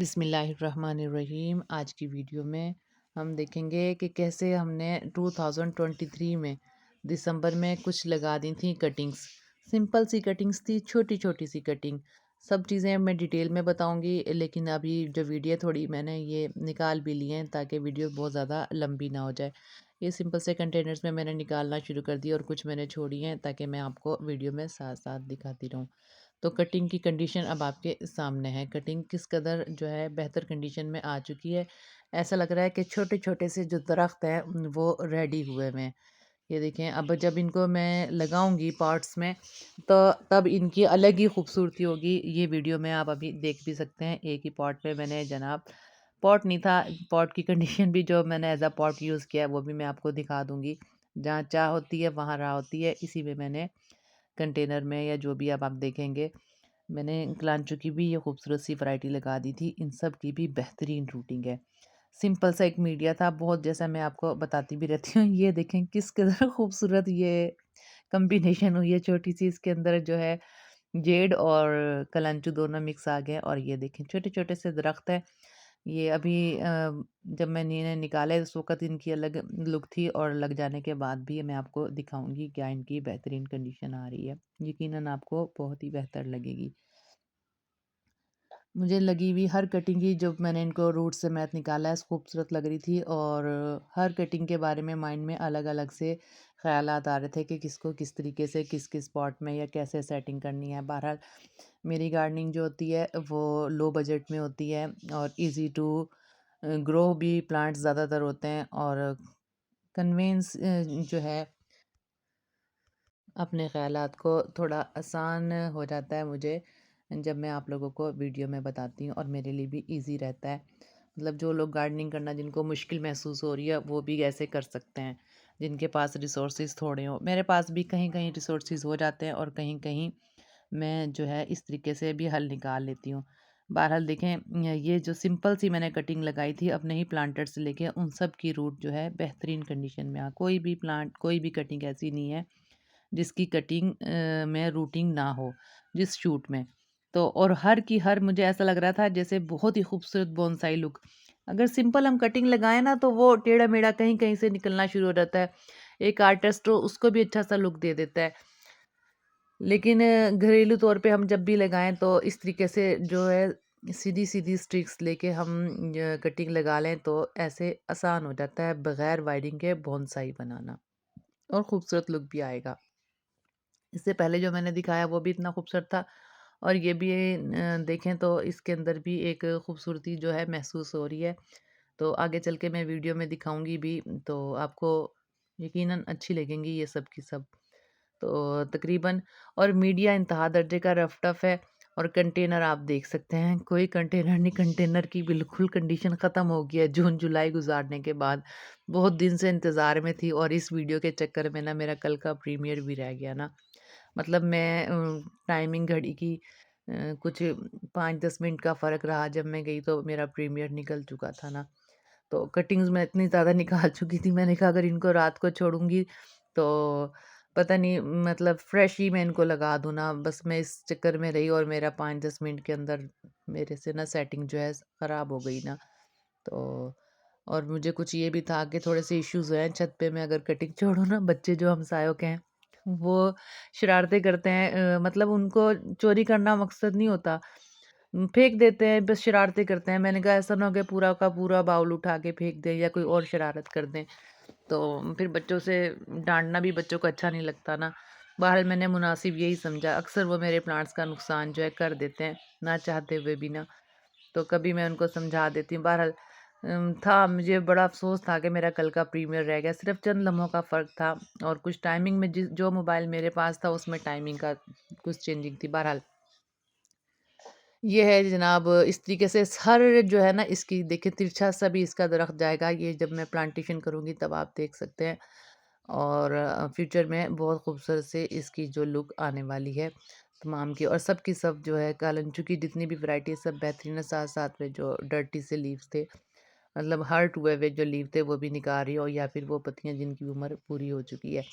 बिस्मिल्लाहिर्रहमानिर्रहीम। आज की वीडियो में हम देखेंगे कि कैसे हमने 2023 में दिसंबर में कुछ लगा दी थी कटिंग्स। सिंपल सी कटिंग्स थी, छोटी छोटी सी कटिंग। सब चीज़ें मैं डिटेल में बताऊंगी, लेकिन अभी जो वीडियो थोड़ी मैंने ये निकाल भी ली हैं ताकि वीडियो बहुत ज़्यादा लंबी ना हो जाए। ये सिंपल से कंटेनर्स में मैंने निकालना शुरू कर दिया और कुछ मैंने छोड़ी हैं ताकि मैं आपको वीडियो में साथ साथ दिखाती रहूँ। तो कटिंग की कंडीशन अब आपके सामने है। कटिंग किस कदर जो है बेहतर कंडीशन में आ चुकी है। ऐसा लग रहा है कि छोटे-छोटे से जो दरख्त हैं वो रेडी हुए हुए हैं। ये देखें, अब जब इनको मैं लगाऊंगी पॉट्स में तो तब इनकी अलग ही खूबसूरती होगी। ये वीडियो में आप अभी देख भी सकते हैं। एक ही पॉट में मैंने जनाब, पॉट नहीं था, पॉट की कंडीशन भी जो मैंने एज अ पॉट यूज़ किया है वो भी मैं आपको दिखा दूंगी। जहाँ चाह होती है वहाँ राह होती है। इसी में मैंने कंटेनर में या जो भी अब आप देखेंगे, मैंने क्लांचो की भी ये खूबसूरत सी वैरायटी लगा दी थी। इन सब की भी बेहतरीन रूटिंग है। सिंपल सा एक मीडिया था बहुत, जैसा मैं आपको बताती भी रहती हूँ। ये देखें किस कदर खूबसूरत ये कॉम्बिनेशन हुई है। छोटी सी इसके अंदर जो है जेड और कलांचो दोनों मिक्स आ गए और ये देखें छोटे छोटे से दरख्त है। ये अभी जब मैंने इन्हें निकाला है उस वक़्त इनकी अलग लुक थी और लग जाने के बाद भी मैं आपको दिखाऊँगी क्या इनकी बेहतरीन कंडीशन आ रही है। यकीनन आपको बहुत ही बेहतर लगेगी। मुझे लगी हुई हर कटिंग ही जब मैंने इनको रूट से मैथ निकाला है खूबसूरत लग रही थी, और हर कटिंग के बारे में माइंड में अलग-अलग से ख़यालात आ रहे थे कि किसको किस तरीके से किस-किस पॉट में या कैसे सेटिंग करनी है। बहरहाल मेरी गार्डनिंग जो होती है वो लो बजट में होती है और ईज़ी टू ग्रो भी प्लांट्स ज़्यादातर होते हैं, और कन्वेंस जो है अपने ख़यालात को थोड़ा आसान हो जाता है मुझे जब मैं आप लोगों को वीडियो में बताती हूँ, और मेरे लिए भी इजी रहता है। मतलब जो लोग गार्डनिंग करना जिनको मुश्किल महसूस हो रही है वो भी ऐसे कर सकते हैं, जिनके पास रिसोर्सेज थोड़े हों। मेरे पास भी कहीं कहीं रिसोर्सेज हो जाते हैं और कहीं कहीं मैं जो है इस तरीके से भी हल निकाल लेती हूँ। बहरहाल देखें, ये जो सिंपल सी मैंने कटिंग लगाई थी अपने ही प्लांटर से लेके उन सब की रूट जो है बेहतरीन कंडीशन में। कोई भी प्लांट कोई भी कटिंग ऐसी नहीं है जिसकी कटिंग में रूटिंग ना हो जिस शूट में। तो और हर की हर मुझे ऐसा लग रहा था जैसे बहुत ही खूबसूरत बोनसाई लुक। अगर सिंपल हम कटिंग लगाएं ना तो वो टेढ़ा मेढ़ा कहीं कहीं से निकलना शुरू हो जाता है। एक आर्टिस्ट हो उसको भी अच्छा सा लुक दे देता है। लेकिन घरेलू तौर पे हम जब भी लगाएं तो इस तरीके से जो है सीधी सीधी स्ट्रिक्स लेके हम कटिंग लगा लें तो ऐसे आसान हो जाता है बगैर वायरिंग के बोनसाई बनाना, और खूबसूरत लुक भी आएगा। इससे पहले जो मैंने दिखाया वो भी इतना खूबसूरत था, और ये भी देखें तो इसके अंदर भी एक खूबसूरती जो है महसूस हो रही है। तो आगे चल के मैं वीडियो में दिखाऊंगी भी, तो आपको यकीनन अच्छी लगेंगी ये सब की सब। तो तकरीबन, और मीडिया इंतहा दर्जे का रफ टफ है। और कंटेनर आप देख सकते हैं, कोई कंटेनर नहीं, कंटेनर की बिल्कुल कंडीशन ख़त्म हो गई है जून जुलाई गुजारने के बाद। बहुत दिन से इंतज़ार में थी और इस वीडियो के चक्कर में ना मेरा कल का प्रीमियर भी रह गया ना। मतलब मैं टाइमिंग घड़ी की कुछ 5-10 मिनट का फ़र्क रहा, जब मैं गई तो मेरा प्रीमियर निकल चुका था ना। तो कटिंग्स मैं इतनी ज़्यादा निकाल चुकी थी, मैंने कहा अगर इनको रात को छोड़ूँगी तो पता नहीं, मतलब फ्रेश ही मैं इनको लगा दूँ ना। बस मैं इस चक्कर में रही और मेरा 5-10 मिनट के अंदर मेरे से ना सेटिंग जो है ख़राब हो गई ना। तो और मुझे कुछ ये भी था कि थोड़े से इश्यूज़ हैं छत पे, मैं अगर कटिंग छोड़ूँ ना, बच्चे जो हमसायों के हैं वो शरारतें करते हैं। मतलब उनको चोरी करना मकसद नहीं होता। फेंक देते हैं, बस शरारतें करते हैं। मैंने कहा ऐसा ना हो कि पूरा का पूरा बाउल उठा के फेंक दें या कोई और शरारत कर दें, तो फिर बच्चों से डाँटना भी बच्चों को अच्छा नहीं लगता ना। बहरहाल मैंने मुनासिब यही समझा, अक्सर वो मेरे प्लांट्स का नुकसान जो है कर देते हैं, ना चाहते हुए भी ना। तो कभी मैं उनको समझा देती हूँ। बहरहाल था, मुझे बड़ा अफ़सोस था कि मेरा कल का प्रीमियर रह गया, सिर्फ़ चंद लम्हों का फ़र्क था, और कुछ टाइमिंग में जो मोबाइल मेरे पास था उसमें टाइमिंग का कुछ चेंजिंग थी। बहरहाल ये है जनाब, इस तरीके से हर जो है ना इसकी देखिए तिरछा सा भी इसका दरख्त जाएगा। ये जब मैं प्लांटेशन करूँगी तब आप देख सकते हैं, और फ्यूचर में बहुत खूबसूरत से इसकी जो लुक आने वाली है तमाम की, और सब की सब जो है कालंचू की जितनी भी वैरायटी है सब बेहतरीन है। साथ साथ में जो डर्टी से लीव्स थे, मतलब हर्ट हुए हुए जो लीव थे वो भी निकाल रही हो, या फिर वो पत्तियां जिनकी उम्र पूरी हो चुकी है।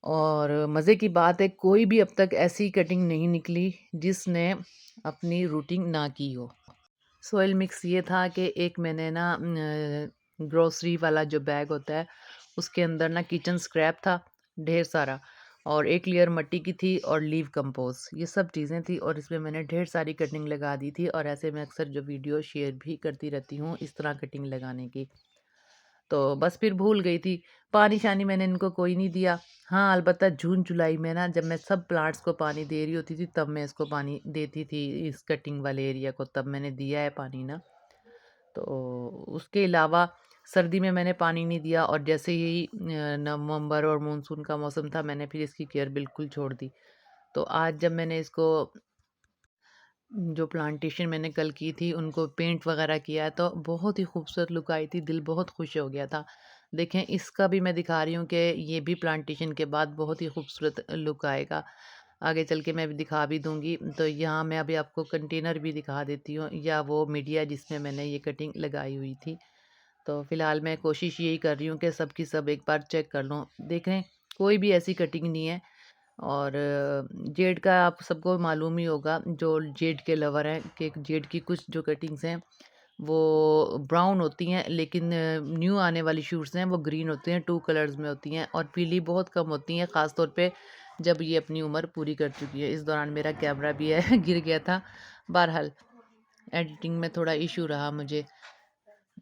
और मज़े की बात है कोई भी अब तक ऐसी कटिंग नहीं निकली जिसने अपनी रूटिंग ना की हो। सोइल मिक्स ये था कि एक मैंने ना ग्रोसरी वाला जो बैग होता है उसके अंदर ना किचन स्क्रैप था ढेर सारा, और एक लेयर मिट्टी की थी और लीव कंपोस्ट, ये सब चीज़ें थी, और इसमें मैंने ढेर सारी कटिंग लगा दी थी। और ऐसे मैं अक्सर जो वीडियो शेयर भी करती रहती हूँ इस तरह कटिंग लगाने की। तो बस फिर भूल गई थी। पानी-शानी मैंने इनको कोई नहीं दिया। हाँ, अलबत्ता जून-जुलाई में ना जब मैं सब प्लांट्स को पानी दे रही होती थी तब मैं इसको पानी देती थी, इस कटिंग वाले एरिया को तब मैंने दिया है पानी ना। तो उसके अलावा सर्दी में मैंने पानी नहीं दिया, और जैसे ही नवंबर और मानसून का मौसम था मैंने फिर इसकी केयर बिल्कुल छोड़ दी। तो आज जब मैंने इसको जो प्लांटेशन मैंने कल की थी उनको पेंट वगैरह किया है तो बहुत ही खूबसूरत लुक आई थी, दिल बहुत खुश हो गया था। देखें इसका भी मैं दिखा रही हूँ कि ये भी प्लांटेशन के बाद बहुत ही खूबसूरत लुक आएगा। आगे चल के मैं भी दिखा भी दूँगी। तो यहाँ मैं अभी आपको कंटेनर भी दिखा देती हूँ, या वो मीडिया जिसमें मैंने ये कटिंग लगाई हुई थी। तो फ़िलहाल मैं कोशिश यही कर रही हूँ कि सब की सब एक बार चेक कर लूँ। देखें कोई भी ऐसी कटिंग नहीं है। और जेड का आप सबको मालूम ही होगा, जो जेड के लवर हैं, कि जेड की कुछ जो कटिंग्स हैं वो ब्राउन होती हैं, लेकिन न्यू आने वाली शूट्स हैं वो ग्रीन होते हैं, 2 कलर्स में होती हैं, और पीली बहुत कम होती हैं, ख़ास तौर पे जब ये अपनी उम्र पूरी कर चुकी है। इस दौरान मेरा कैमरा भी है गिर गया था। बहरहाल एडिटिंग में थोड़ा इशू रहा मुझे,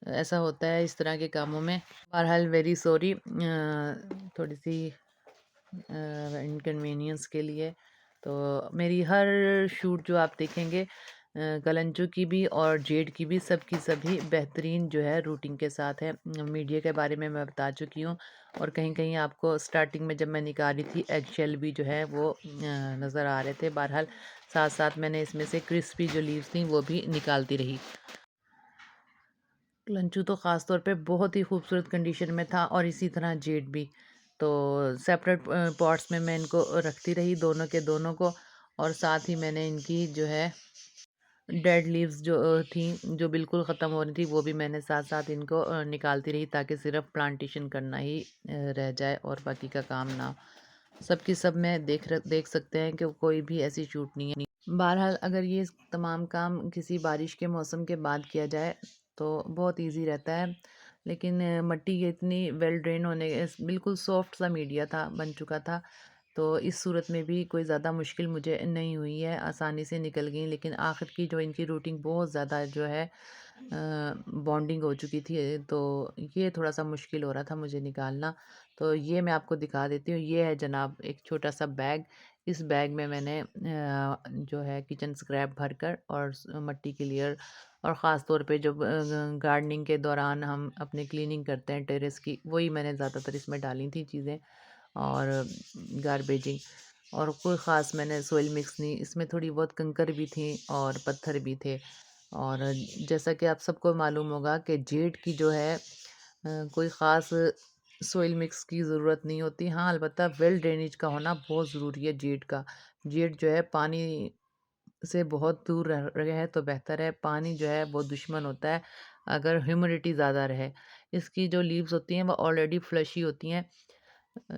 ऐसा होता है इस तरह के कामों में। बहरहाल वेरी सॉरी थोड़ी सी इनकन्वीनियंस के लिए। तो मेरी हर शूट जो आप देखेंगे कलंचू की भी और जेड की भी, सब की सभी बेहतरीन जो है रूटिंग के साथ है। मीडिया के बारे में मैं बता चुकी हूँ, और कहीं कहीं आपको स्टार्टिंग में जब मैं निकाली थी एग शेल भी जो है वो नज़र आ रहे थे। बहरहाल साथ साथ मैंने इसमें से क्रिस्पी जो लीव्स थी वो भी निकालती रही। लंचू तो ख़ास तौर पे बहुत ही खूबसूरत कंडीशन में था, और इसी तरह जेड भी। तो सेपरेट पॉट्स में मैं इनको रखती रही दोनों के दोनों को, और साथ ही मैंने इनकी जो है डेड लीव्स जो थी जो बिल्कुल ख़त्म हो रही थी वो भी मैंने साथ साथ इनको निकालती रही, ताकि सिर्फ प्लांटेशन करना ही रह जाए और बाकी का काम ना हो। सब की सब में देख सकते हैं कि कोई भी ऐसी शूट नहीं है। बहरहाल अगर ये तमाम काम किसी बारिश के मौसम के बाद किया जाए तो बहुत इजी रहता है, लेकिन मिट्टी के इतनी वेल ड्रेन होने बिल्कुल सॉफ्ट सा मीडिया था बन चुका था। तो इस सूरत में भी कोई ज़्यादा मुश्किल मुझे नहीं हुई है, आसानी से निकल गई। लेकिन आखिर की जो इनकी रूटिंग बहुत ज़्यादा जो है बॉन्डिंग हो चुकी थी, तो ये थोड़ा सा मुश्किल हो रहा था मुझे निकालना। तो ये मैं आपको दिखा देती हूँ, ये है जनाब एक छोटा सा बैग। इस बैग में मैंने जो है किचन स्क्रैप भरकर और मिट्टी की लेयर, और ख़ास तौर पे जो गार्डनिंग के दौरान हम अपने क्लीनिंग करते हैं टेरेस की, वही मैंने ज़्यादातर इसमें डाली थी चीज़ें, और गार्बेजिंग। और कोई ख़ास मैंने सोइल मिक्स नहीं, इसमें थोड़ी बहुत कंकर भी थी और पत्थर भी थे। और जैसा कि आप सबको मालूम होगा कि जेड की जो है कोई ख़ास सोइल मिक्स की ज़रूरत नहीं होती। हाँ, अलबत्ता वेल ड्रेनेज का होना बहुत ज़रूरी है जेड का। जेड जो है पानी से बहुत दूर रहे है तो बेहतर है। पानी जो है वो दुश्मन होता है अगर ह्यूमिडिटी ज़्यादा रहे। इसकी जो लीव्स होती हैं वो ऑलरेडी फ्लशी होती हैं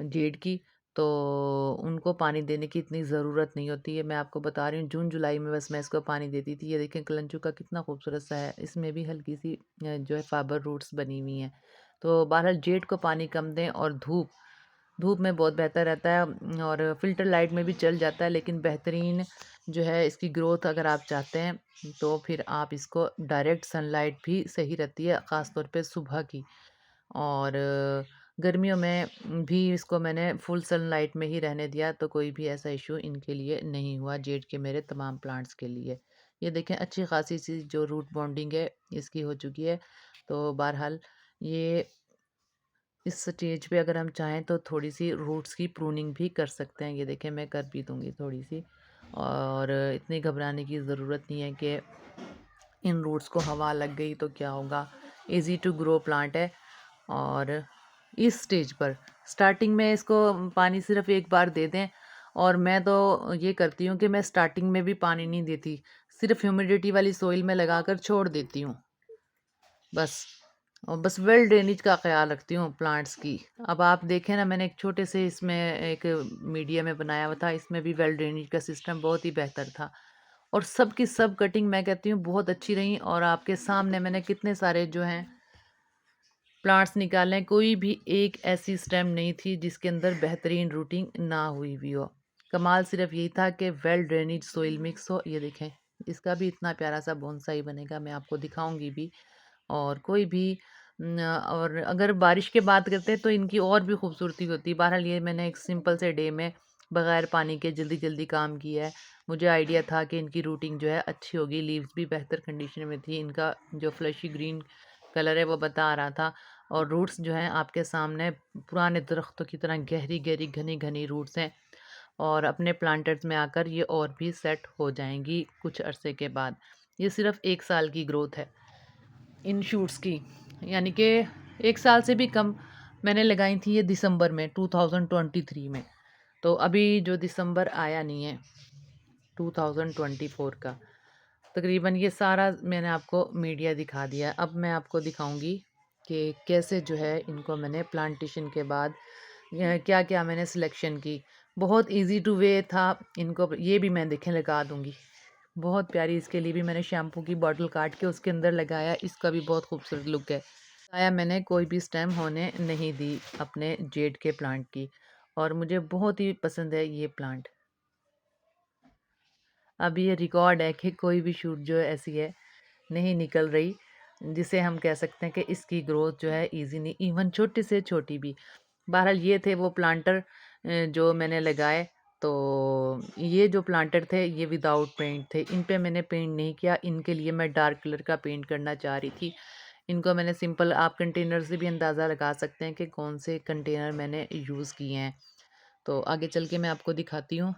जेड की, तो उनको पानी देने की इतनी ज़रूरत नहीं होती है। मैं आपको बता रही हूँ जून जुलाई में बस मैं इसको पानी देती थी। ये देखें कलंचू का कितना खूबसूरत सा है, इसमें भी हल्की सी जो है फाइबर रूट्स बनी हुई हैं। तो बहरहाल जेड को पानी कम दें, और धूप धूप में बहुत बेहतर रहता है, और फ़िल्टर लाइट में भी चल जाता है, लेकिन बेहतरीन जो है इसकी ग्रोथ अगर आप चाहते हैं तो फिर आप इसको डायरेक्ट सनलाइट भी सही रहती है, ख़ास तौर पे सुबह की। और गर्मियों में भी इसको मैंने फुल सनलाइट में ही रहने दिया, तो कोई भी ऐसा इशू इनके लिए नहीं हुआ, जेड के मेरे तमाम प्लांट्स के लिए। ये देखें अच्छी खासी सी जो रूट बॉन्डिंग है इसकी हो चुकी है। तो बहरहाल ये इस स्टेज पे अगर हम चाहें तो थोड़ी सी रूट्स की प्रूनिंग भी कर सकते हैं। ये देखें मैं कर भी दूंगी थोड़ी सी, और इतनी घबराने की ज़रूरत नहीं है कि इन रूट्स को हवा लग गई तो क्या होगा। इजी टू ग्रो प्लांट है। और इस स्टेज पर स्टार्टिंग में इसको पानी सिर्फ एक बार दे दें, और मैं तो ये करती हूँ कि मैं स्टार्टिंग में भी पानी नहीं देती, सिर्फ ह्यूमिडिटी वाली सोइल में लगाकर छोड़ देती हूँ बस। और बस वेल ड्रेनेज का ख्याल रखती हूँ प्लांट्स की। अब आप देखें ना, मैंने एक छोटे से इसमें एक मीडिया में बनाया हुआ था, इसमें भी वेल ड्रेनेज का सिस्टम बहुत ही बेहतर था। और सब की सब कटिंग मैं कहती हूँ बहुत अच्छी रही। और आपके सामने मैंने कितने सारे जो हैं प्लांट्स निकालें, कोई भी एक ऐसी स्टेम नहीं थी जिसके अंदर बेहतरीन रूटिंग ना हुई हुई हो। कमाल सिर्फ यही था कि वेल ड्रेनेज सोइल मिक्स हो। ये देखें, इसका भी इतना प्यारा सा बोनसाई बनेगा, मैं आपको दिखाऊंगी भी। और कोई भी और अगर बारिश की बात करते हैं तो इनकी और भी खूबसूरती होती है। बहरहाल ये मैंने एक सिंपल से डे में बगैर पानी के जल्दी जल्दी काम किया है। मुझे आइडिया था कि इनकी रूटिंग जो है अच्छी होगी, लीव्स भी बेहतर कंडीशन में थी, इनका जो फ्लशी ग्रीन कलर है वो बता रहा था। और रूट्स जो हैं आपके सामने पुराने दरख्तों की तरह गहरी गहरी घनी घनी रूट्स हैं। और अपने प्लांटर्स में आकर ये और भी सेट हो जाएंगी कुछ अरसे के बाद। ये सिर्फ 1 साल की ग्रोथ है इन शूट्स की, यानी कि 1 साल से भी कम। मैंने लगाई थी ये दिसंबर में 2023 में। तो अभी जो दिसंबर आया नहीं है 2024 का, तकरीबन ये सारा मैंने आपको मीडिया दिखा दिया। अब मैं आपको दिखाऊंगी कि कैसे जो है इनको मैंने प्लांटेशन के बाद क्या क्या मैंने सिलेक्शन की। बहुत इजी टू वे था इनको, ये भी मैं देखें लगा दूंगी। बहुत प्यारी, इसके लिए भी मैंने शैम्पू की बॉटल काट के उसके अंदर लगाया, इसका भी बहुत खूबसूरत लुक है। आया मैंने कोई भी स्टेम होने नहीं दी अपने जेड के प्लांट की। और मुझे बहुत ही पसंद है ये प्लांट। अब ये रिकॉर्ड है कि कोई भी शूट जो ऐसी है नहीं निकल रही जिसे हम कह सकते हैं कि इसकी ग्रोथ जो है इजी नहीं, इवन छोटी से छोटी भी। बहरहाल ये थे वो प्लांटर जो मैंने लगाए। तो ये जो प्लांटर थे ये विदाउट पेंट थे, इन पे मैंने पेंट नहीं किया। इनके लिए मैं डार्क कलर का पेंट करना चाह रही थी। इनको मैंने सिंपल, आप कंटेनर से भी अंदाज़ा लगा सकते हैं कि कौन से कंटेनर मैंने यूज़ किए हैं। तो आगे चल के मैं आपको दिखाती हूँ।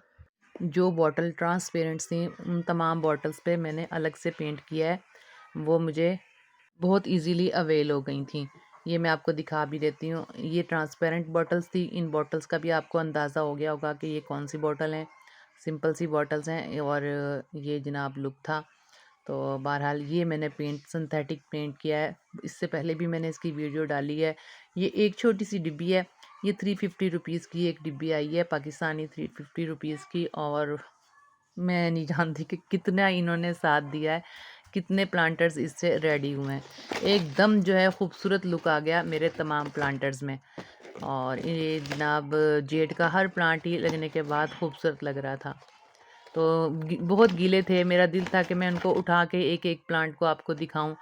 जो बॉटल ट्रांसपेरेंट थी उन तमाम बॉटल्स पे मैंने अलग से पेंट किया है, वो मुझे बहुत इजीली अवेल हो गई थी। ये मैं आपको दिखा भी देती हूँ। ये ट्रांसपेरेंट बॉटल्स थी, इन बॉटल्स का भी आपको अंदाज़ा हो गया होगा कि ये कौन सी बॉटल हैं। सिंपल सी बॉटल्स हैं और ये जनाब लुक था। तो बहरहाल ये मैंने पेंट सिंथेटिक पेंट किया है, इससे पहले भी मैंने इसकी वीडियो डाली है। ये एक छोटी सी डिब्बी है, ये 350 रुपीज़ की एक डिब्बी आई है पाकिस्तानी, 350 रुपीज़ की। और मैं नहीं जानती कि कितना इन्होंने साथ दिया है, कितने प्लांटर्स इससे रेडी हुए हैं। एकदम जो है खूबसूरत लुक आ गया मेरे तमाम प्लांटर्स में। और ये जनाब जेड का हर प्लांट ही लगने के बाद खूबसूरत लग रहा था। तो बहुत गीले थे, मेरा दिल था कि मैं उनको उठा के एक एक प्लांट को आपको दिखाऊं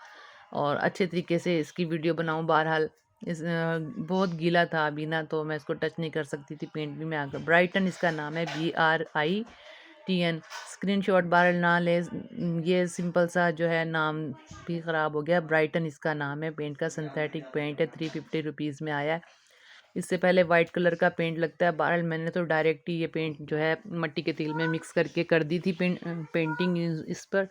और अच्छे तरीके से इसकी वीडियो बनाऊं। बहरहाल बहुत गीला था अभी ना, तो मैं इसको टच नहीं कर सकती थी। पेंट भी मैं आकर, ब्राइटन इसका नाम है, BRITN। स्क्रीनशॉट बहरहाल ना ले, ये सिंपल सा जो है नाम भी ख़राब हो गया। ब्राइटन इसका नाम है, पेंट का सिंथेटिक पेंट है, 350 रुपीज़ में आया है। इससे पहले वाइट कलर का पेंट लगता है। बहरहाल मैंने तो डायरेक्ट ही ये पेंट जो है मिट्टी के तेल में मिक्स करके कर दी थी पेंटिंग इस पर।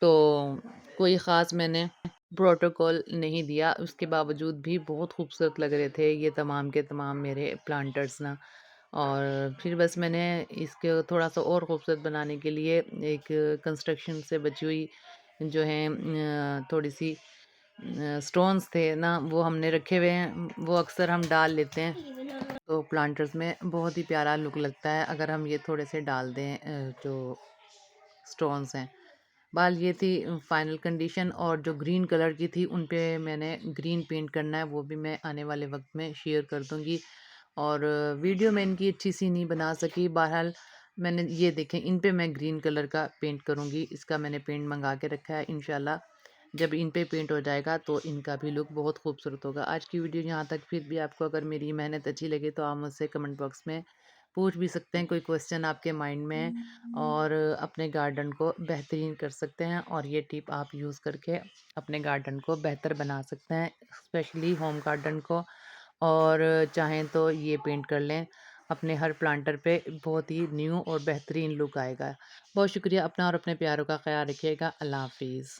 तो कोई ख़ास मैंने प्रोटोकॉल नहीं दिया, उसके बावजूद भी बहुत खूबसूरत लग रहे थे ये तमाम के तमाम मेरे प्लांटर्स ना। और फिर बस मैंने इसके थोड़ा सा और खूबसूरत बनाने के लिए एक कंस्ट्रक्शन से बची हुई जो है थोड़ी सी स्टोन्स थे ना, वो हमने रखे हुए हैं, वो अक्सर हम डाल लेते हैं। तो प्लांटर्स में बहुत ही प्यारा लुक लगता है अगर हम ये थोड़े से डाल दें जो स्टोन्स हैं। बाल ये थी फाइनल कंडीशन। और जो ग्रीन कलर की थी उन पे मैंने ग्रीन पेंट करना है, वो भी मैं आने वाले वक्त में शेयर कर दूंगी। और वीडियो में इनकी अच्छी सी नहीं बना सकी। बहरहाल मैंने ये देखें, इन पे मैं ग्रीन कलर का पेंट करूँगी, इसका मैंने पेंट मंगा के रखा है। इंशाल्लाह जब इन पे पेंट हो जाएगा तो इनका भी लुक बहुत खूबसूरत होगा। आज की वीडियो यहाँ तक। फिर भी आपको अगर मेरी मेहनत अच्छी लगे तो आप मुझसे कमेंट बॉक्स में पूछ भी सकते हैं, कोई क्वेश्चन आपके माइंड में है, और अपने गार्डन को बेहतरीन कर सकते हैं। और ये टिप आप यूज़ करके अपने गार्डन को बेहतर बना सकते हैं, स्पेशली होम गार्डन को। और चाहें तो ये पेंट कर लें अपने हर प्लांटर पे, बहुत ही न्यू और बेहतरीन लुक आएगा। बहुत शुक्रिया। अपना और अपने प्यारों का ख्याल रखिएगा। अल्लाह हाफिज़।